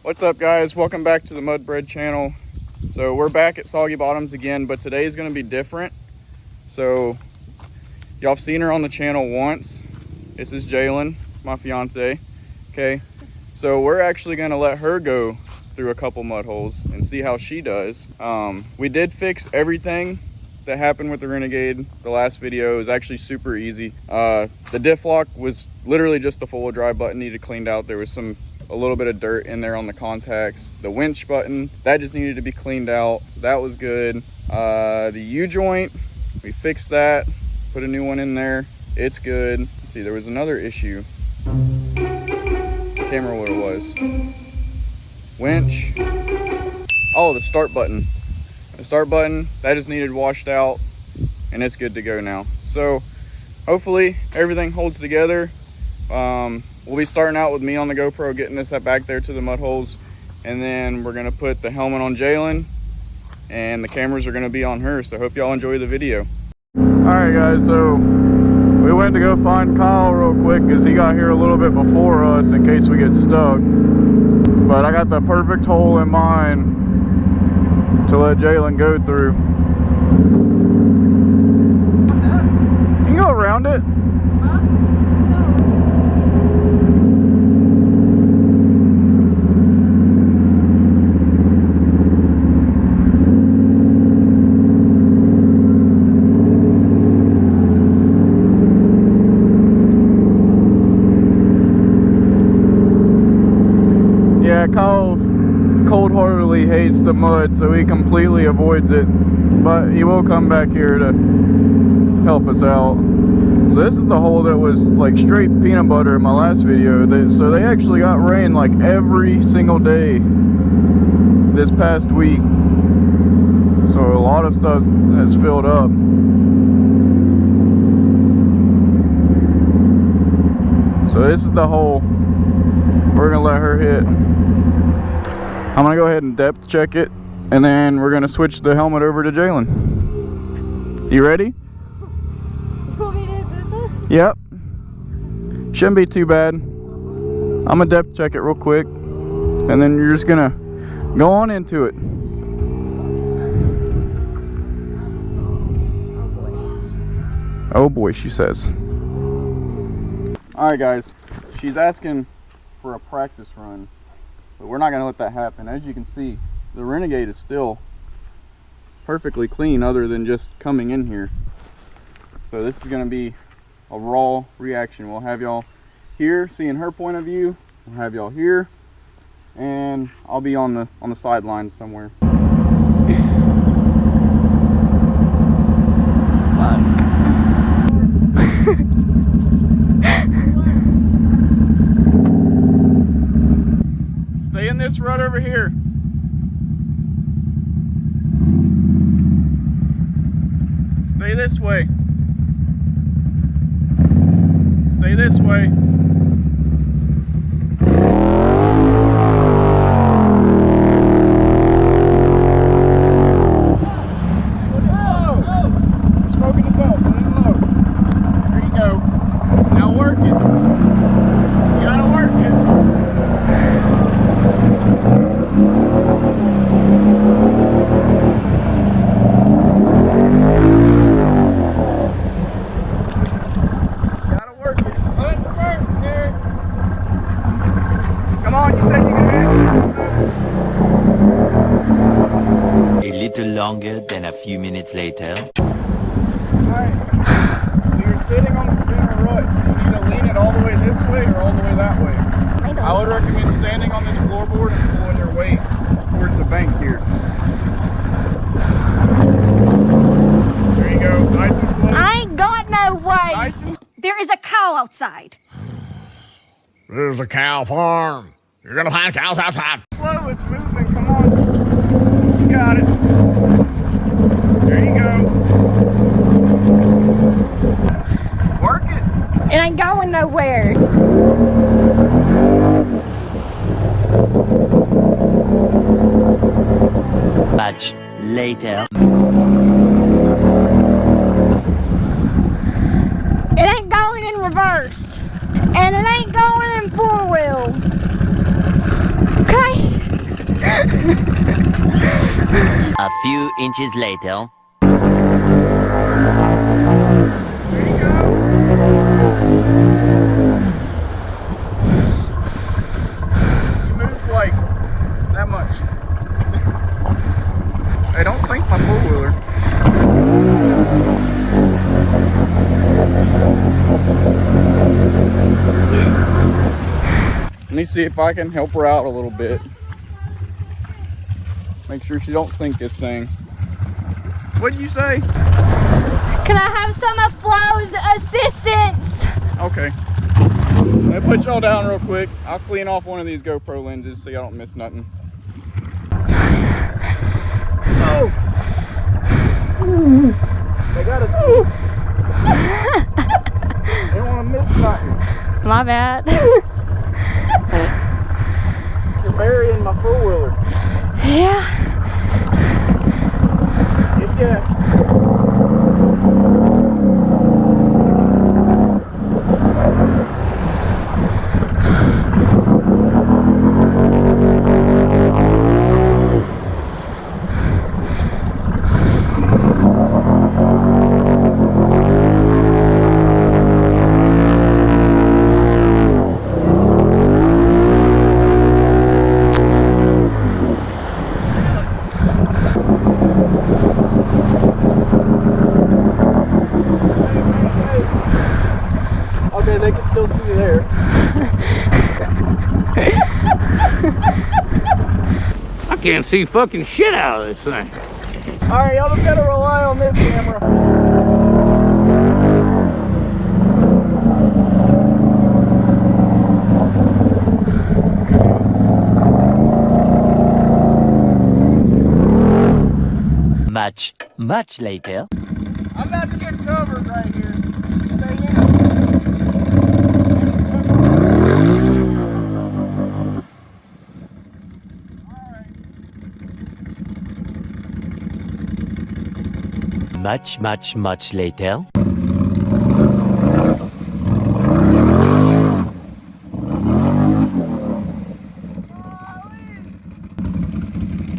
What's up, guys? Welcome back to the Mud Bread channel. So we're back at Soggy Bottoms again, but today is going to be different. So y'all have seen her on the channel once. This is Jalen, my fiance. Okay, so we're actually going to let her go through a couple mud holes and see how she does. We did fix everything that happened with the Renegade. The last video is actually super easy. The diff lock was literally just the four-wheel drive button needed cleaned out. There was a little bit of dirt in there on the contacts. The winch button, that just needed to be cleaned out, so that was good. The U-joint, we fixed that, put a new one in there. It's good. Let's see, there was another issue. I can't remember what it was. Winch. Oh, the start button. The start button, that just needed washed out, and it's good to go now. So hopefully everything holds together. We'll be starting out with me on the GoPro, getting this back there to the mud holes, and then we're gonna put the helmet on Jalen, and the cameras are gonna be on her. So hope y'all enjoy the video. All right, guys. So we went to go find Kyle real quick because he got here a little bit before us in case we get stuck. But I got the perfect hole in mind to let Jalen go through. You can go around it. Yeah, Kyle cold-heartedly hates the mud, so he completely avoids it, but he will come back here to help us out. So this is the hole that was like straight peanut butter in my last video. So they actually got rain like every single day this past week, so a lot of stuff has filled up. So this is the hole we're gonna let her hit. I'm gonna go ahead and depth check it, and then we're gonna switch the helmet over to Jalen. You ready? You want me to do this? Yep. Shouldn't be too bad. I'm gonna depth check it real quick, and then you're just gonna go on into it. Oh boy, she says. Alright, guys, she's asking for a practice run, but we're not going to let that happen. As you can see, the Renegade is still perfectly clean other than just coming in here. So this is going to be a raw reaction. We'll have y'all here seeing her point of view, we'll have y'all here, and I'll be on the sidelines somewhere. Stay in this rut over here. Stay this way. Stay this way. Smoking the belt, put it low. There you go. Now work it. You gotta work it. Longer than a few minutes later. Alright, so you're sitting on the center rut, so you need to lean it all the way this way or all the way that way. I would recommend standing on this floorboard and pulling your weight towards the bank here. There you go, nice and slow. I ain't got no way. Nice and There is a cow outside. There's a cow farm. You're gonna find cows outside. slow, it's moving, come on. You got it. There you go. Work it. It ain't going nowhere. Much later. It ain't going in reverse. And it ain't going in four-wheel. Okay? few inches later. There you go. You moved like that much. Hey, don't sink my four-wheeler. Let me see if I can help her out a little bit. Make sure she don't sink this thing. What'd you say? Can I have some of Flo's assistance? Okay. Let me put y'all down real quick. I'll clean off one of these GoPro lenses so y'all don't miss nothing. Oh! They gotta see. They don't want to miss nothing. My bad. You're burying my four-wheeler. Yeah. Yes. Okay, they can still see you there. I can't see fucking shit out of this thing. Alright, y'all just gotta rely on this camera. Much later. I'm about to get covered right here. Stay in. Much later.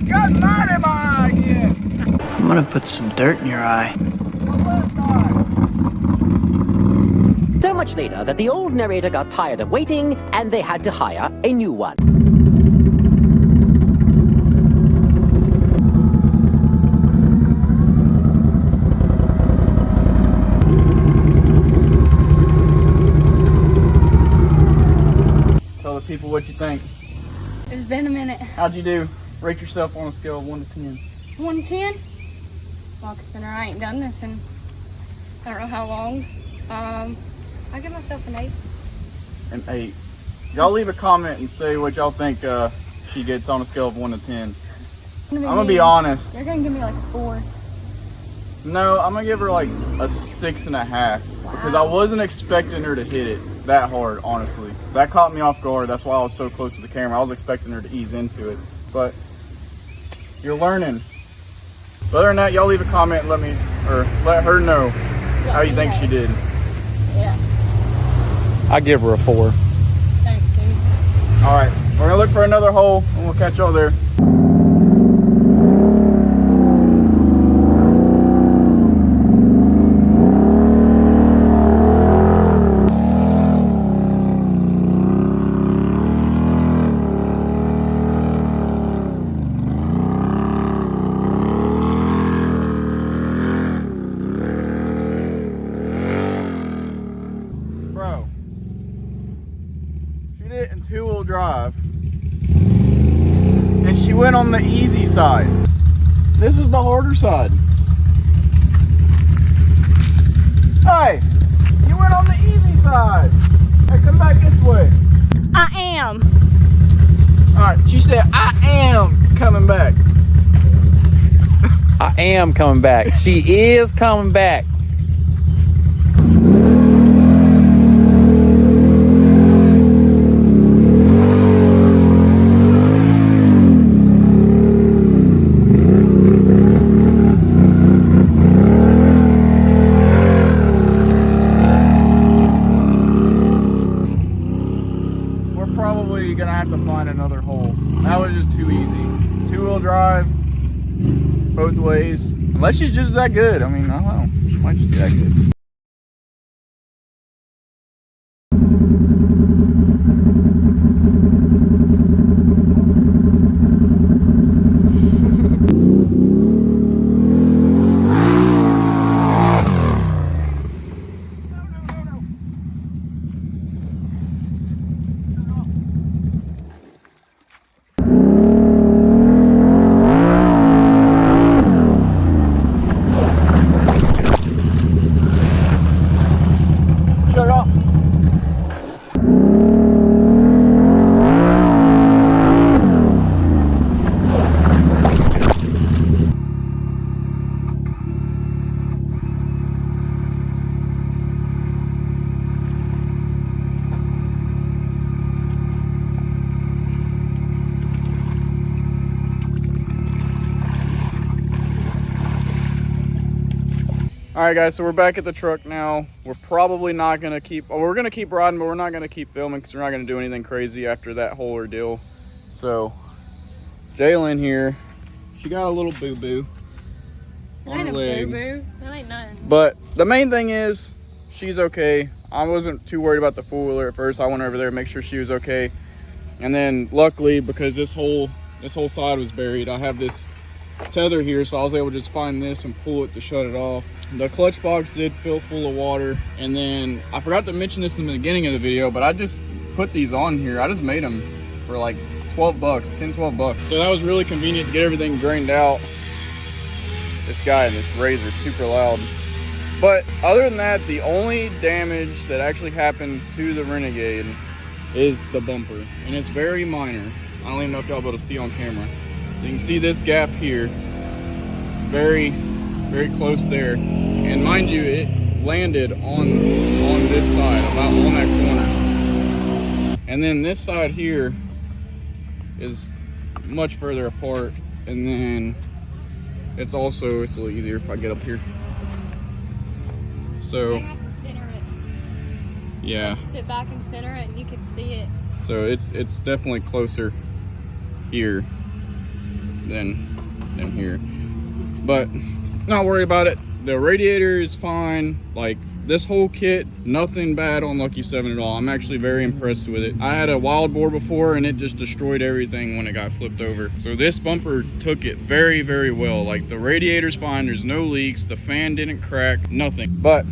Got mud in my eye again. I'm gonna put some dirt in your eye. My left eye. So much later that the old narrator got tired of waiting and they had to hire a new one. Tell the people what you think. It's been a minute. How'd you do? Rate yourself on a scale of 1 to 10. 1 to 10? Well, considering I ain't done this in I don't know how long. I give myself an 8. An 8. Y'all leave a comment and say what y'all think she gets on a scale of 1 to 10. I'm gonna be honest. You're gonna give me like a 4. No, I'm gonna give her like a 6.5 because I wasn't expecting her to hit it that hard, honestly. That caught me off guard. That's why I was so close to the camera. I was expecting her to ease into it, but you're learning. But other than that, y'all leave a comment and let her know how you think she did. Yeah. I give her a 4. Thanks, dude. All right, we're gonna look for another hole and we'll catch y'all there. Bro, she did it in 2-wheel drive and she went on the easy side. This is the harder side. Hey, you went on the easy side. Hey, come back this way. I am. All right, she said, I am coming back. I am coming back. She is coming back. We're probably gonna have to find another hole. That was just too easy. 2-wheel drive, both ways. Unless she's just that good. I mean, I don't know. She might just be that good. All right, guys, so we're back at the truck now. We're probably not gonna keep, well, we're gonna keep riding, but we're not gonna keep filming because we're not gonna do anything crazy after that whole ordeal. So, Jalen here, she got a little boo-boo on her leg. Boo-boo. That ain't nothing. But the main thing is, she's okay. I wasn't too worried about the four-wheeler at first. I went over there to make sure she was okay. And then, luckily, because this whole side was buried, I have this tether here, so I was able to just find this and pull it to shut it off. The clutch box did fill full of water, and then I forgot to mention this in the beginning of the video, but I just put these on here. I just made them for like 12 bucks, 10, 12 bucks. So that was really convenient to get everything drained out. This guy and this razor super loud. But other than that, the only damage that actually happened to the Renegade is the bumper, and it's very minor. I don't even know if y'all be able to see on camera. So you can see this gap here. It's very close there. And mind you, it landed on this side, about on that corner. And then this side here is much further apart. And then it's a little easier if I get up here. So, You have to center it. yeah. Like, sit back and center it and you can see it. So it's definitely closer here than here. But not worry about it. The radiator is fine. Like, this whole kit, nothing bad on Lucky 7 at all. I'm actually very impressed with it. I had a wild boar before and it just destroyed everything when it got flipped over. So this bumper took it very well. Like, the radiator's fine, there's no leaks, the fan didn't crack, nothing. But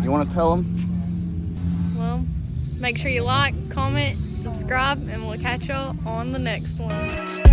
you want to tell them? Well, make sure you like, comment, subscribe, and we'll catch y'all on the next one.